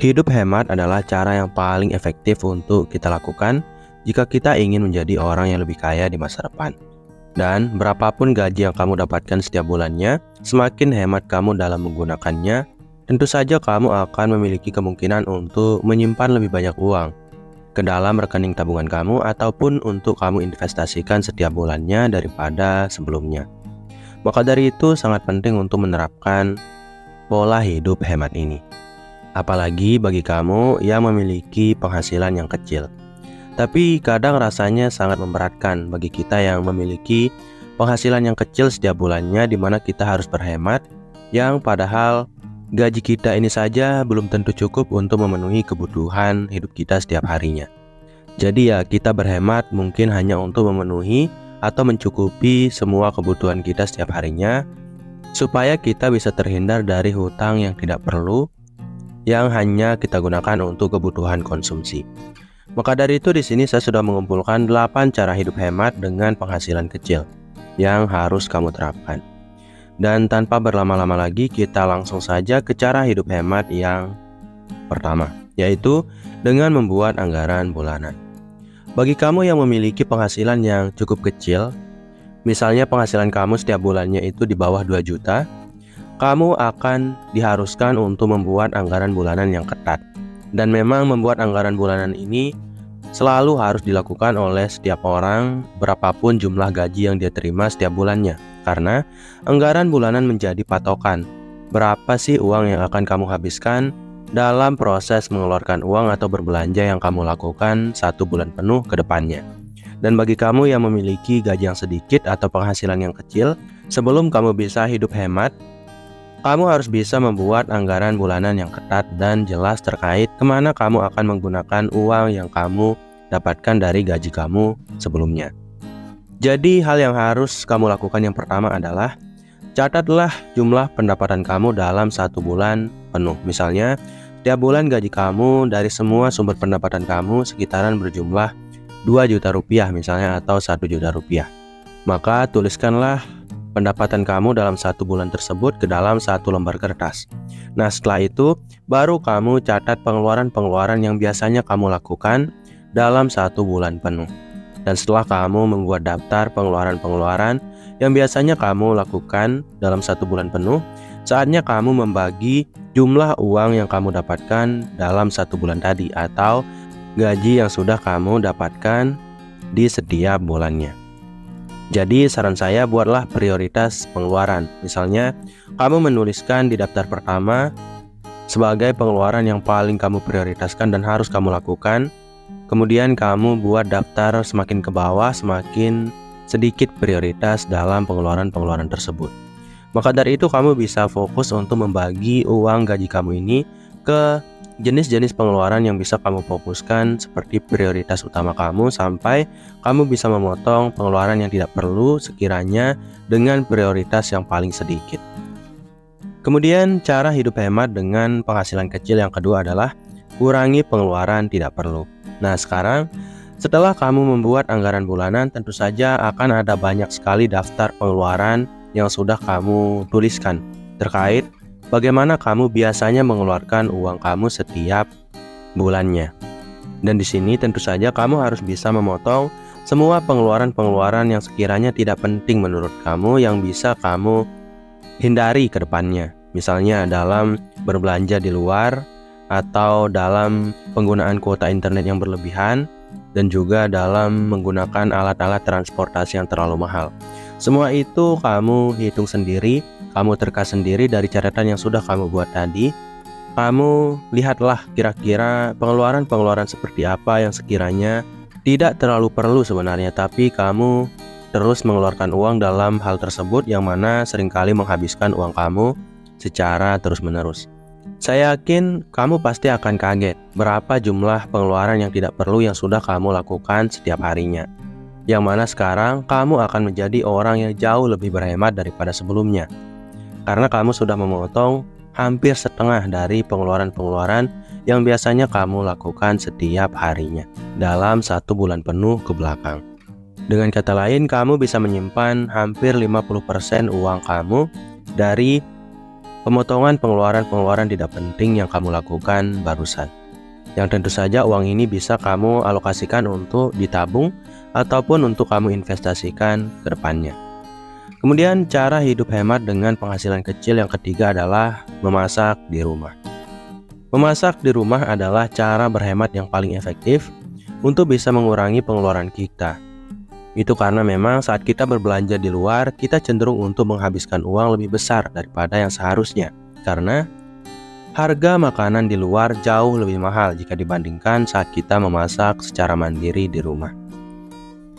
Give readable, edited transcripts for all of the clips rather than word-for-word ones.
Hidup hemat adalah cara yang paling efektif untuk kita lakukan jika kita ingin menjadi orang yang lebih kaya di masa depan. Dan berapapun gaji yang kamu dapatkan setiap bulannya, semakin hemat kamu dalam menggunakannya, tentu saja kamu akan memiliki kemungkinan untuk menyimpan lebih banyak uang ke dalam rekening tabungan kamu ataupun untuk kamu investasikan setiap bulannya daripada sebelumnya. Maka dari itu sangat penting untuk menerapkan pola hidup hemat ini. Apalagi bagi kamu yang memiliki penghasilan yang kecil. Tapi kadang rasanya sangat memberatkan bagi kita yang memiliki penghasilan yang kecil setiap bulannya, di mana kita harus berhemat, yang padahal gaji kita ini saja belum tentu cukup untuk memenuhi kebutuhan hidup kita setiap harinya. Jadi ya, kita berhemat mungkin hanya untuk memenuhi atau mencukupi semua kebutuhan kita setiap harinya, supaya kita bisa terhindar dari hutang yang tidak perlu, yang hanya kita gunakan untuk kebutuhan konsumsi. Maka dari itu di sini saya sudah mengumpulkan 8 cara hidup hemat dengan penghasilan kecil yang harus kamu terapkan. Dan tanpa berlama-lama lagi, kita langsung saja ke cara hidup hemat yang pertama, yaitu dengan membuat anggaran bulanan. Bagi kamu yang memiliki penghasilan yang cukup kecil, misalnya penghasilan kamu setiap bulannya itu di bawah 2 juta, kamu akan diharuskan untuk membuat anggaran bulanan yang ketat. Dan memang membuat anggaran bulanan ini selalu harus dilakukan oleh setiap orang, berapapun jumlah gaji yang dia terima setiap bulannya. Karena anggaran bulanan menjadi patokan berapa sih uang yang akan kamu habiskan dalam proses mengeluarkan uang atau berbelanja yang kamu lakukan 1 bulan penuh ke depannya. Dan bagi kamu yang memiliki gaji yang sedikit atau penghasilan yang kecil, sebelum kamu bisa hidup hemat, kamu harus bisa membuat anggaran bulanan yang ketat dan jelas terkait kemana kamu akan menggunakan uang yang kamu dapatkan dari gaji kamu sebelumnya. Jadi hal yang harus kamu lakukan yang pertama adalah catatlah jumlah pendapatan kamu dalam 1 bulan penuh. Misalnya, setiap bulan gaji kamu dari semua sumber pendapatan kamu sekitaran berjumlah 2 juta rupiah misalnya, atau 1 juta rupiah. Maka tuliskanlah pendapatan kamu dalam 1 bulan tersebut ke dalam 1 lembar kertas. Nah, setelah itu baru kamu catat pengeluaran-pengeluaran yang biasanya kamu lakukan dalam 1 bulan penuh. Dan setelah kamu membuat daftar pengeluaran-pengeluaran yang biasanya kamu lakukan dalam 1 bulan penuh, saatnya kamu membagi jumlah uang yang kamu dapatkan dalam 1 bulan tadi, atau gaji yang sudah kamu dapatkan di setiap bulannya. Jadi saran saya, buatlah prioritas pengeluaran. Misalnya, kamu menuliskan di daftar pertama sebagai pengeluaran yang paling kamu prioritaskan dan harus kamu lakukan. Kemudian kamu buat daftar semakin ke bawah, semakin sedikit prioritas dalam pengeluaran-pengeluaran tersebut. Maka dari itu kamu bisa fokus untuk membagi uang gaji kamu ini ke jenis-jenis pengeluaran yang bisa kamu fokuskan seperti prioritas utama kamu, sampai kamu bisa memotong pengeluaran yang tidak perlu sekiranya dengan prioritas yang paling sedikit. Kemudian cara hidup hemat dengan penghasilan kecil yang kedua adalah kurangi pengeluaran tidak perlu. Nah, sekarang setelah kamu membuat anggaran bulanan, tentu saja akan ada banyak sekali daftar pengeluaran yang sudah kamu tuliskan terkait bagaimana kamu biasanya mengeluarkan uang kamu setiap bulannya. Dan di sini tentu saja kamu harus bisa memotong semua pengeluaran-pengeluaran yang sekiranya tidak penting menurut kamu, yang bisa kamu hindari ke depannya. Misalnya dalam berbelanja di luar, atau dalam penggunaan kuota internet yang berlebihan, dan juga dalam menggunakan alat-alat transportasi yang terlalu mahal. Semua itu kamu hitung sendiri, kamu terka sendiri dari catatan yang sudah kamu buat tadi. Kamu lihatlah kira-kira pengeluaran-pengeluaran seperti apa yang sekiranya tidak terlalu perlu sebenarnya, tapi kamu terus mengeluarkan uang dalam hal tersebut, yang mana seringkali menghabiskan uang kamu secara terus-menerus. Saya yakin kamu pasti akan kaget berapa jumlah pengeluaran yang tidak perlu yang sudah kamu lakukan setiap harinya, yang mana sekarang kamu akan menjadi orang yang jauh lebih berhemat daripada sebelumnya, karena kamu sudah memotong hampir setengah dari pengeluaran-pengeluaran yang biasanya kamu lakukan setiap harinya dalam 1 bulan penuh ke belakang. Dengan kata lain, kamu bisa menyimpan hampir 50% uang kamu dari pemotongan pengeluaran-pengeluaran tidak penting yang kamu lakukan barusan. Yang tentu saja uang ini bisa kamu alokasikan untuk ditabung ataupun untuk kamu investasikan ke depannya. Kemudian cara hidup hemat dengan penghasilan kecil yang ketiga adalah memasak di rumah. Memasak di rumah adalah cara berhemat yang paling efektif untuk bisa mengurangi pengeluaran kita. Itu karena memang saat kita berbelanja di luar, kita cenderung untuk menghabiskan uang lebih besar daripada yang seharusnya. Karena harga makanan di luar jauh lebih mahal jika dibandingkan saat kita memasak secara mandiri di rumah.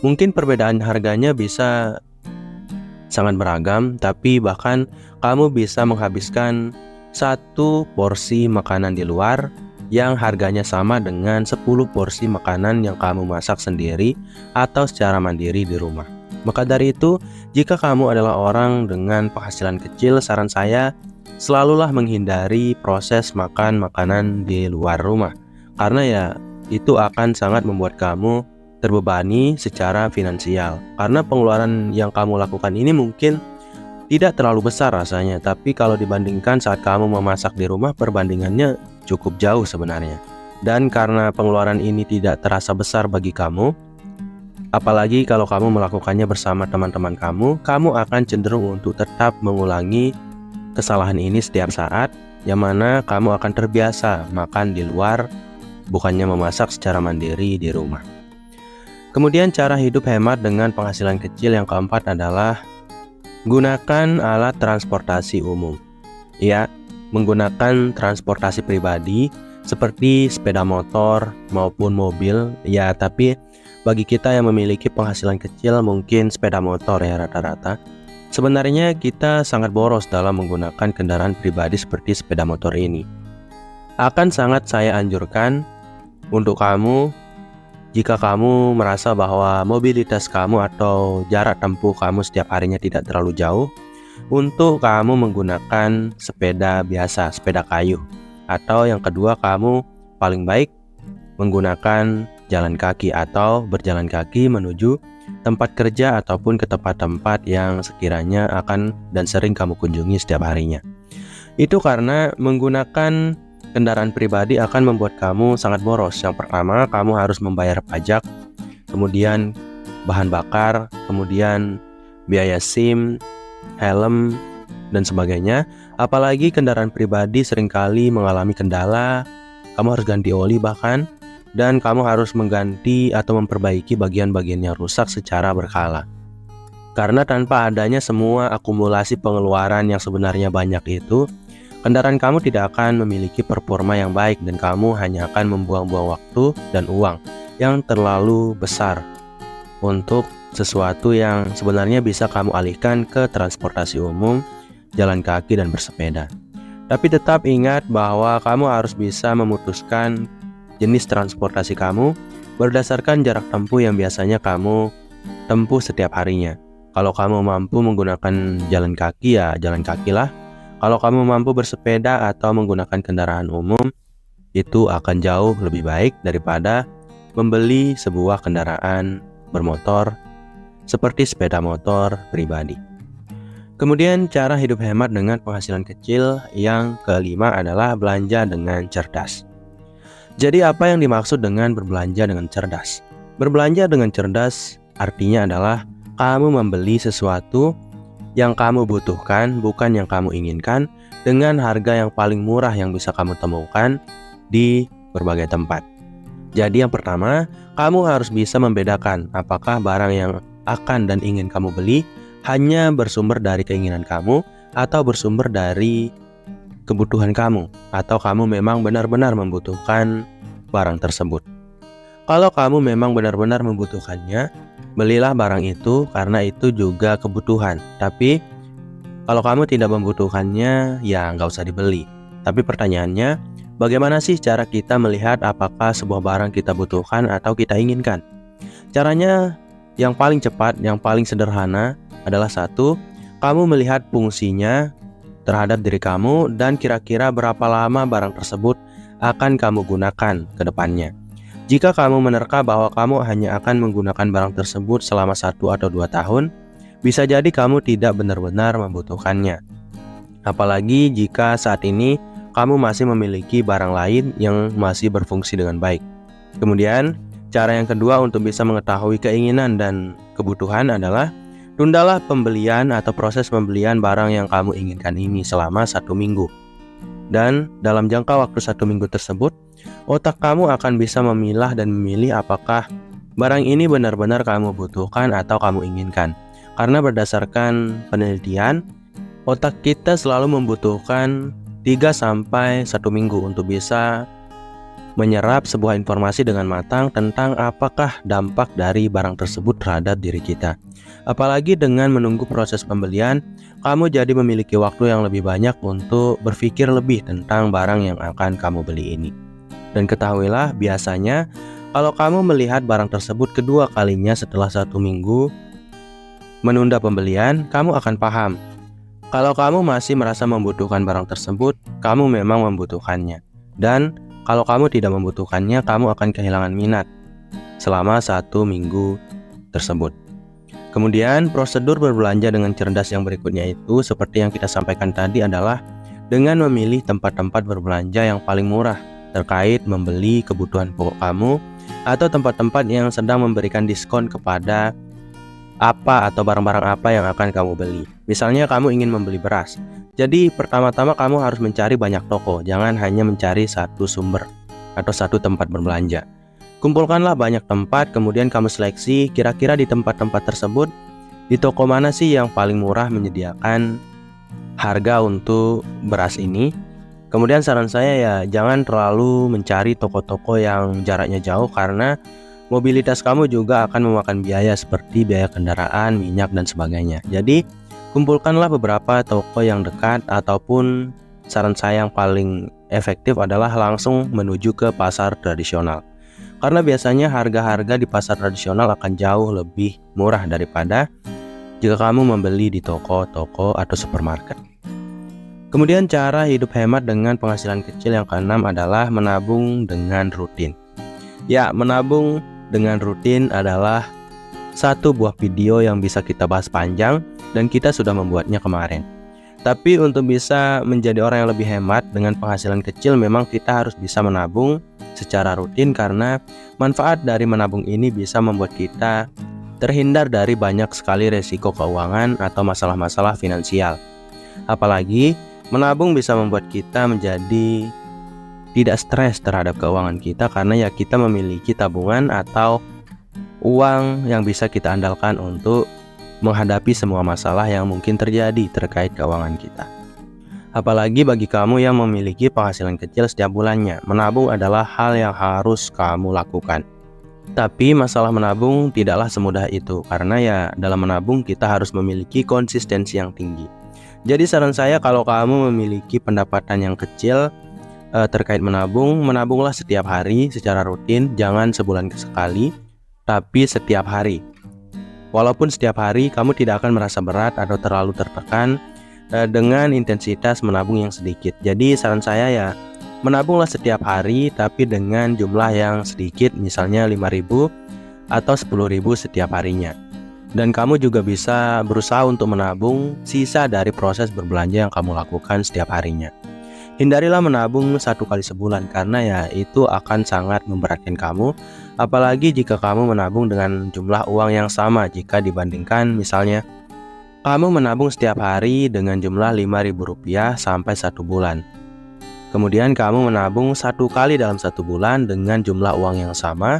Mungkin perbedaan harganya bisa sangat beragam, tapi bahkan kamu bisa menghabiskan satu porsi makanan di luar yang harganya sama dengan 10 porsi makanan yang kamu masak sendiri atau secara mandiri di rumah. Maka dari itu, jika kamu adalah orang dengan penghasilan kecil, saran saya selalulah menghindari proses makan makanan di luar rumah, karena ya itu akan sangat membuat kamu terbebani secara finansial. Karena pengeluaran yang kamu lakukan ini mungkin tidak terlalu besar rasanya, tapi kalau dibandingkan saat kamu memasak di rumah, perbandingannya cukup jauh sebenarnya. Dan karena pengeluaran ini tidak terasa besar bagi kamu, apalagi kalau kamu melakukannya bersama teman-teman kamu akan cenderung untuk tetap mengulangi kesalahan ini setiap saat, yang mana kamu akan terbiasa makan di luar, bukannya memasak secara mandiri di rumah. Kemudian cara hidup hemat dengan penghasilan kecil yang keempat adalah gunakan alat transportasi umum. Ya, menggunakan transportasi pribadi seperti sepeda motor maupun mobil. Ya, tapi bagi kita yang memiliki penghasilan kecil mungkin sepeda motor ya rata-rata. Sebenarnya kita sangat boros dalam menggunakan kendaraan pribadi seperti sepeda motor ini. Akan sangat saya anjurkan untuk kamu, jika kamu merasa bahwa mobilitas kamu atau jarak tempuh kamu setiap harinya tidak terlalu jauh, untuk kamu menggunakan sepeda biasa, sepeda kayu. Atau yang kedua, kamu paling baik menggunakan jalan kaki atau berjalan kaki menuju tempat kerja ataupun ke tempat-tempat yang sekiranya akan dan sering kamu kunjungi setiap harinya. Itu karena menggunakan kendaraan pribadi akan membuat kamu sangat boros. Yang pertama, kamu harus membayar pajak, kemudian bahan bakar, kemudian biaya SIM, helm, dan sebagainya. Apalagi kendaraan pribadi seringkali mengalami kendala, kamu harus ganti oli bahkan, dan kamu harus mengganti atau memperbaiki bagian-bagian yang rusak secara berkala. Karena tanpa adanya semua akumulasi pengeluaran yang sebenarnya banyak itu, kendaraan kamu tidak akan memiliki performa yang baik dan kamu hanya akan membuang-buang waktu dan uang yang terlalu besar untuk sesuatu yang sebenarnya bisa kamu alihkan ke transportasi umum, jalan kaki, dan bersepeda. Tapi tetap ingat bahwa kamu harus bisa memutuskan jenis transportasi kamu berdasarkan jarak tempuh yang biasanya kamu tempuh setiap harinya. Kalau kamu mampu menggunakan jalan kaki, ya jalan kakilah. Kalau kamu mampu bersepeda atau menggunakan kendaraan umum, itu akan jauh lebih baik daripada membeli sebuah kendaraan bermotor seperti sepeda motor pribadi. Kemudian cara hidup hemat dengan penghasilan kecil yang kelima adalah belanja dengan cerdas. Jadi apa yang dimaksud dengan berbelanja dengan cerdas? Berbelanja dengan cerdas artinya adalah kamu membeli sesuatu yang kamu butuhkan, bukan yang kamu inginkan, dengan harga yang paling murah yang bisa kamu temukan di berbagai tempat. Jadi yang pertama, kamu harus bisa membedakan apakah barang yang akan dan ingin kamu beli hanya bersumber dari keinginan kamu atau bersumber dari kebutuhan kamu, atau kamu memang benar-benar membutuhkan barang tersebut. Kalau kamu memang benar-benar membutuhkannya, belilah barang itu karena itu juga kebutuhan. Tapi kalau kamu tidak membutuhkannya, ya nggak usah dibeli. Tapi pertanyaannya, bagaimana sih cara kita melihat apakah sebuah barang kita butuhkan atau kita inginkan? Caranya yang paling cepat, yang paling sederhana adalah satu, kamu melihat fungsinya terhadap diri kamu dan kira-kira berapa lama barang tersebut akan kamu gunakan ke depannya. Jika kamu menerka bahwa kamu hanya akan menggunakan barang tersebut selama 1 atau 2 tahun, bisa jadi kamu tidak benar-benar membutuhkannya. Apalagi jika saat ini kamu masih memiliki barang lain yang masih berfungsi dengan baik. Kemudian, cara yang kedua untuk bisa mengetahui keinginan dan kebutuhan adalah tundalah pembelian atau proses pembelian barang yang kamu inginkan ini selama 1 minggu. Dan dalam jangka waktu 1 minggu tersebut, otak kamu akan bisa memilah dan memilih apakah barang ini benar-benar kamu butuhkan atau kamu inginkan. Karena berdasarkan penelitian, otak kita selalu membutuhkan 3-1 minggu untuk bisa menyerap sebuah informasi dengan matang tentang apakah dampak dari barang tersebut terhadap diri kita. Apalagi dengan menunggu proses pembelian, kamu jadi memiliki waktu yang lebih banyak untuk berpikir lebih tentang barang yang akan kamu beli ini. Dan ketahuilah, biasanya kalau kamu melihat barang tersebut kedua kalinya setelah 1 minggu menunda pembelian, kamu akan paham. Kalau kamu masih merasa membutuhkan barang tersebut, kamu memang membutuhkannya. Dan kalau kamu tidak membutuhkannya, kamu akan kehilangan minat selama 1 minggu tersebut. Kemudian, prosedur berbelanja dengan cerdas yang berikutnya itu, seperti yang kita sampaikan tadi, adalah dengan memilih tempat-tempat berbelanja yang paling murah terkait membeli kebutuhan pokok kamu, atau tempat-tempat yang sedang memberikan diskon kepada apa atau barang-barang apa yang akan kamu beli. Misalnya kamu ingin membeli beras. Jadi pertama-tama kamu harus mencari banyak toko, jangan hanya mencari satu sumber atau satu tempat berbelanja. Kumpulkanlah banyak tempat, kemudian kamu seleksi kira-kira di tempat-tempat tersebut, di toko mana sih yang paling murah menyediakan harga untuk beras ini. Kemudian saran saya ya, jangan terlalu mencari toko-toko yang jaraknya jauh, karena mobilitas kamu juga akan memakan biaya seperti biaya kendaraan, minyak, dan sebagainya. Jadi, kumpulkanlah beberapa toko yang dekat, ataupun saran saya yang paling efektif adalah langsung menuju ke pasar tradisional. Karena biasanya harga-harga di pasar tradisional akan jauh lebih murah daripada jika kamu membeli di toko-toko atau supermarket. Kemudian cara hidup hemat dengan penghasilan kecil yang keenam adalah menabung dengan rutin. Ya, menabung dengan rutin adalah satu buah video yang bisa kita bahas panjang dan kita sudah membuatnya kemarin. Tapi untuk bisa menjadi orang yang lebih hemat dengan penghasilan kecil, memang kita harus bisa menabung secara rutin, karena manfaat dari menabung ini bisa membuat kita terhindar dari banyak sekali resiko keuangan atau masalah-masalah finansial. Apalagi menabung bisa membuat kita menjadi tidak stres terhadap keuangan kita, karena ya kita memiliki tabungan atau uang yang bisa kita andalkan untuk menghadapi semua masalah yang mungkin terjadi terkait keuangan kita. Apalagi bagi kamu yang memiliki penghasilan kecil setiap bulannya, menabung adalah hal yang harus kamu lakukan. Tapi masalah menabung tidaklah semudah itu, karena ya dalam menabung kita harus memiliki konsistensi yang tinggi. Jadi saran saya, kalau kamu memiliki pendapatan yang kecil terkait menabung, menabunglah setiap hari secara rutin, jangan sebulan sekali, tapi setiap hari. Walaupun setiap hari kamu tidak akan merasa berat atau terlalu tertekan dengan intensitas menabung yang sedikit. Jadi saran saya ya, menabunglah setiap hari tapi dengan jumlah yang sedikit, misalnya 5.000 atau 10.000 setiap harinya. Dan kamu juga bisa berusaha untuk menabung sisa dari proses berbelanja yang kamu lakukan setiap harinya. Hindarilah menabung 1 kali sebulan, karena ya itu akan sangat memberatkan kamu, apalagi jika kamu menabung dengan jumlah uang yang sama jika dibandingkan misalnya kamu menabung setiap hari dengan jumlah Rp5.000 sampai 1 bulan. Kemudian kamu menabung 1 kali dalam 1 bulan dengan jumlah uang yang sama,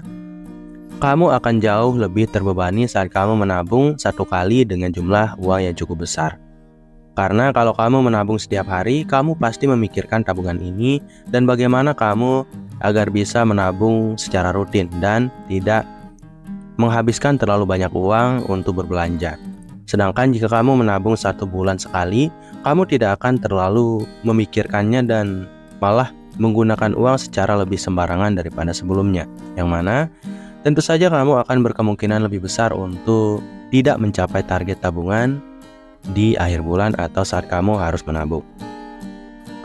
kamu akan jauh lebih terbebani saat kamu menabung 1 kali dengan jumlah uang yang cukup besar. Karena kalau kamu menabung setiap hari, kamu pasti memikirkan tabungan ini dan bagaimana kamu agar bisa menabung secara rutin dan tidak menghabiskan terlalu banyak uang untuk berbelanja. Sedangkan jika kamu menabung 1 bulan sekali, kamu tidak akan terlalu memikirkannya dan malah menggunakan uang secara lebih sembarangan daripada sebelumnya. Yang mana tentu saja kamu akan berkemungkinan lebih besar untuk tidak mencapai target tabungan di akhir bulan atau saat kamu harus menabung.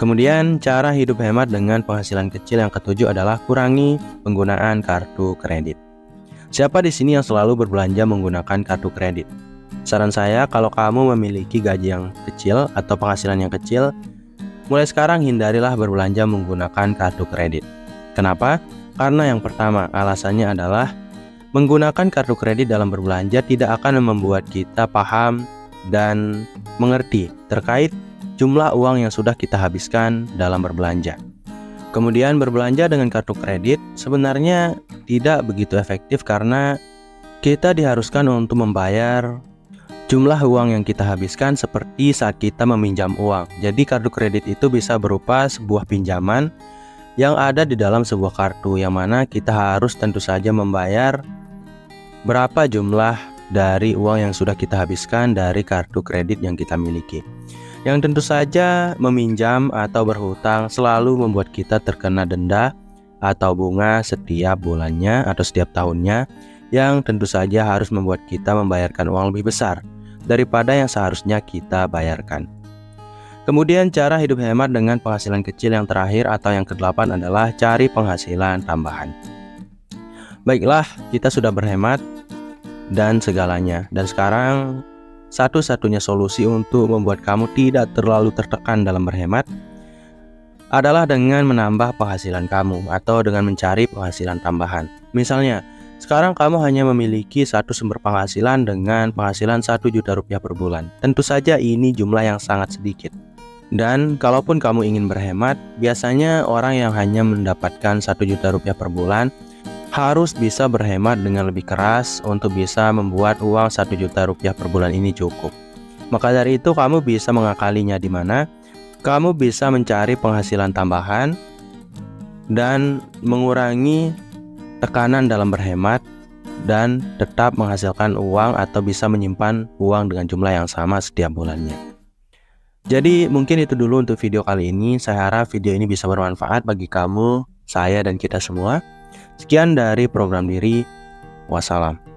Kemudian cara hidup hemat dengan penghasilan kecil yang ketujuh adalah kurangi penggunaan kartu kredit. Siapa di sini yang selalu berbelanja menggunakan kartu kredit? Saran saya, kalau kamu memiliki gaji yang kecil atau penghasilan yang kecil, mulai sekarang hindarilah berbelanja menggunakan kartu kredit. Kenapa? Karena yang pertama, alasannya adalah menggunakan kartu kredit dalam berbelanja tidak akan membuat kita paham dan mengerti terkait jumlah uang yang sudah kita habiskan dalam berbelanja. Kemudian berbelanja dengan kartu kredit sebenarnya tidak begitu efektif karena kita diharuskan untuk membayar jumlah uang yang kita habiskan seperti saat kita meminjam uang. Jadi kartu kredit itu bisa berupa sebuah pinjaman yang ada di dalam sebuah kartu, yang mana kita harus tentu saja membayar berapa jumlah dari uang yang sudah kita habiskan dari kartu kredit yang kita miliki. Yang tentu saja meminjam atau berhutang selalu membuat kita terkena denda atau bunga setiap bulannya atau setiap tahunnya, yang tentu saja harus membuat kita membayarkan uang lebih besar daripada yang seharusnya kita bayarkan. Kemudian cara hidup hemat dengan penghasilan kecil yang terakhir atau yang ke-8 adalah cari penghasilan tambahan. Baiklah, kita sudah berhemat dan segalanya. Dan sekarang satu-satunya solusi untuk membuat kamu tidak terlalu tertekan dalam berhemat adalah dengan menambah penghasilan kamu atau dengan mencari penghasilan tambahan. Misalnya, sekarang kamu hanya memiliki satu sumber penghasilan dengan penghasilan 1 juta rupiah per bulan. Tentu saja ini jumlah yang sangat sedikit. Dan kalaupun kamu ingin berhemat, biasanya orang yang hanya mendapatkan 1 juta rupiah per bulan harus bisa berhemat dengan lebih keras untuk bisa membuat uang 1 juta rupiah per bulan ini cukup. Maka dari itu kamu bisa mengakalinya di mana kamu bisa mencari penghasilan tambahan dan mengurangi tekanan dalam berhemat dan tetap menghasilkan uang atau bisa menyimpan uang dengan jumlah yang sama setiap bulannya. Jadi mungkin itu dulu untuk video kali ini. Saya harap video ini bisa bermanfaat bagi kamu, saya, dan kita semua. Sekian dari Program Diri. Wassalam.